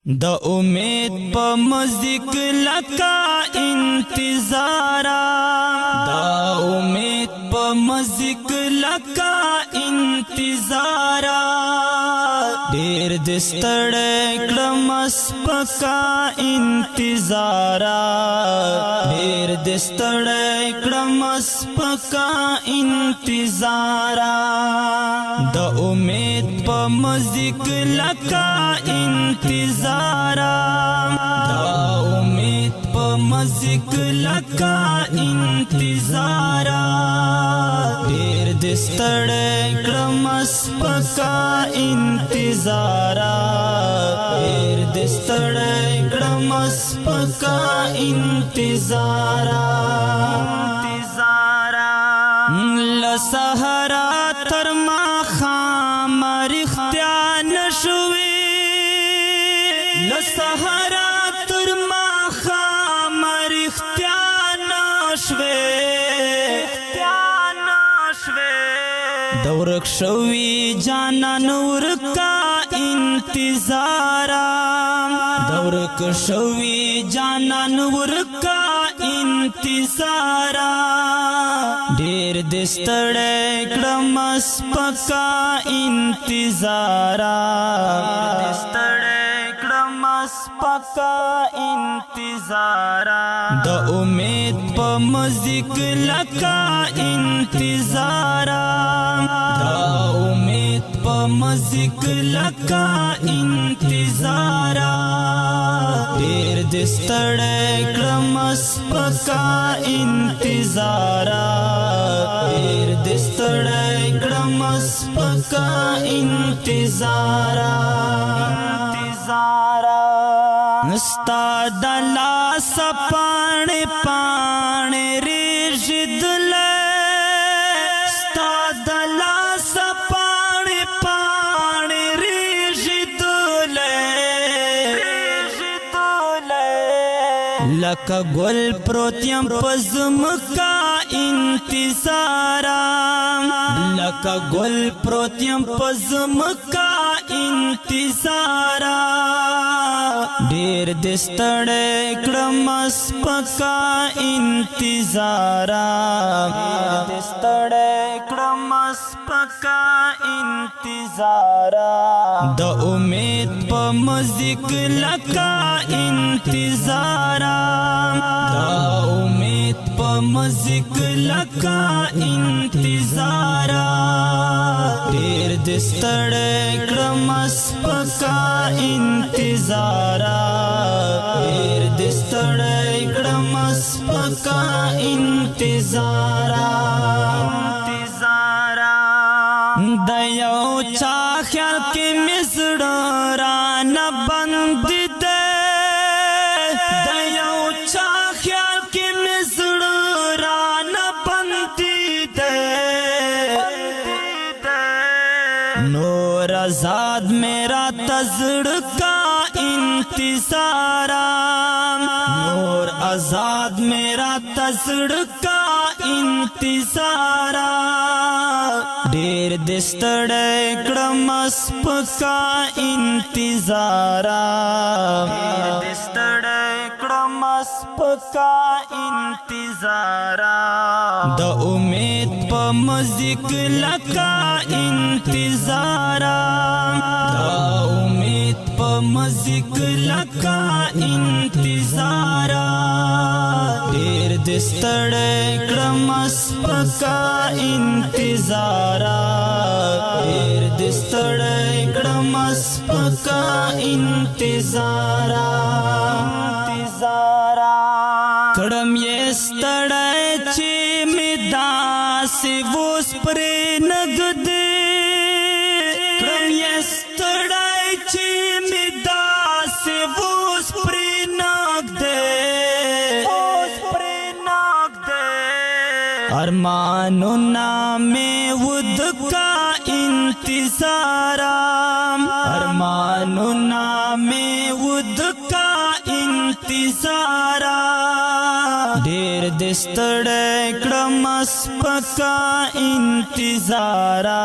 د امید په مزیک لکا انتظارا د امید په مزیک لکا انتظارا ډیر دستړی کړم سپکا انتظارا ډیر دستړی کړم سپکا انتظارا د امید په مزیک لکا انتظارا دا امید په مزیک لکا انتظارا ډیر دستړی کړم سپکا انتظارا ډیر دستړی کړم سپکا انتظارا لسحرا تر ماښام رښتیا نشوي لسحرا تر ماښام رښتیا نشوي د ورک شوي جانان ورکا انتظارا د ورک شوي جانان ورکا انتظارا ډیر دستړی کړم سپکا انتظارا دستړی کړم سپکا انتظارا د امید په مزیک لکا انتظارا د امید په مزیک لکا انتظارا ډیر دستړی کړم سپکا انتظارا ډیر دستړی کړم سپکا انتظارا ستا د لاس پاڼې پاڼې ریږدلې ستا د لاس پاڼې پاڼې ریږدلې لکه ګل پروت یم په ځمکه انتظارا لکه ګل پروت یم په ځمکه انتظارا ډیر دستړی کړم سپکا انتظارا دستړی کړم سپکا انتظارا د امید په مزیک لکا انتظارا د امید په مزیک لکا انتظارا ډیر دستړی کړم سپکا انتظارا ډیر دستړی کړم سپکا انتظارا د یو چا خیال کې مې زړه رانه بند دی د یو چا خیال کې مې زړه رانه بند دی نور آزاد میرا تزړه کا انتظارا نور آزاد میرا تزړه کا انتظارا ډیر دستړی کړم سپکا انتظارا دستړی کړم سپکا انتظارا د امید په مزیک لکا انتظارا د امید په مزیک لکا انتظارا ډیر دستړی کړم سپکا انتظارا ډیر دستړی کړم سپکا انتظارا کړم یې ستړی چې مې داسې اوس پرې نږدې کړم یې ستړی چې مې داسې اوس پرې نږدې ارمانونه مې ودکا انتظارا ارمانونه مې ودکا انتظارا ډیر دستړی کړم سپکا انتظارا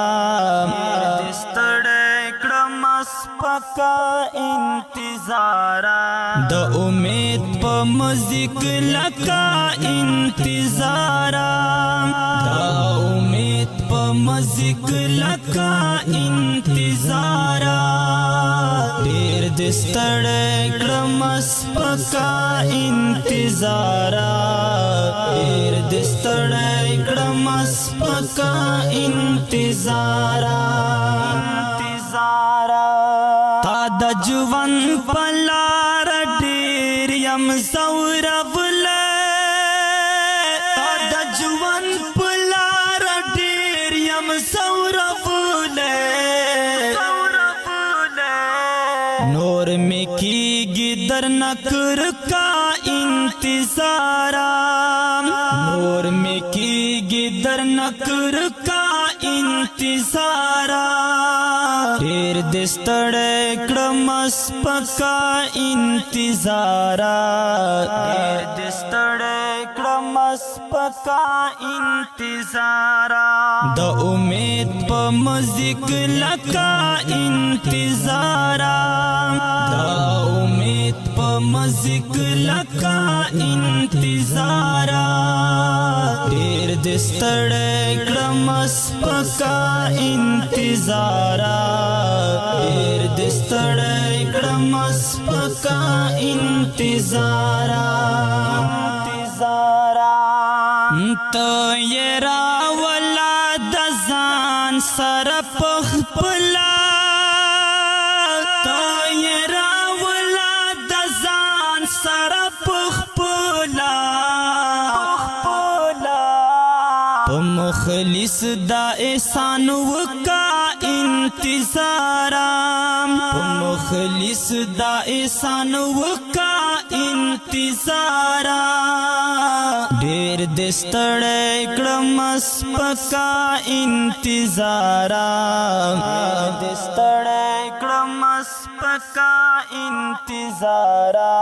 دستړی کړم سپکا پکا انتظارا د امید په مزیک لکا انتظارا د امید په مزیک لکا انتظارا ډیر د ستړی کړم پکا انتظارا ډیر د ستړی کړم پکا انتظارا تا د ژوند په لار ډیر یم ځورولی تا د ژوند په لار ډیر یم ځورولی نور می کیږي درنه کرکا انتظارا نور می کیږي درنه کرکا انتظارا ډیر د ستړی کړم پکا انتظارا ډیر د ستړی کړم پکا انتظارا د امید په مزیک لکا انتظارا د امید په مزیک لکا انتظارا ډیر د ستړی کړم پکا انتظارا ډیر د ستړی کړم پکا انتظارا ته یې راوله د ځان سره په خپله ته یې راوله د ځان سره په خپله په مخلص دا احسان وکا انتظارا په مخلص دا احسان وکا انتظارا ډیر د ستړی کړم پکا انتظارا د ستړی کړم پکا انتظارا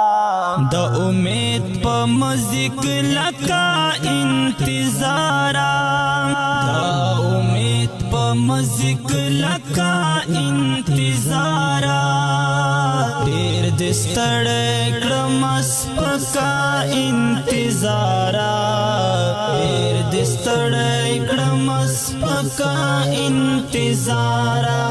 د امید په مزیک لکا انتظارا د امید په مزیک لکا انتظارا ډیر د ستړی کړم پکا انتظارا ډیر د ستړی کړم پکا انتظارا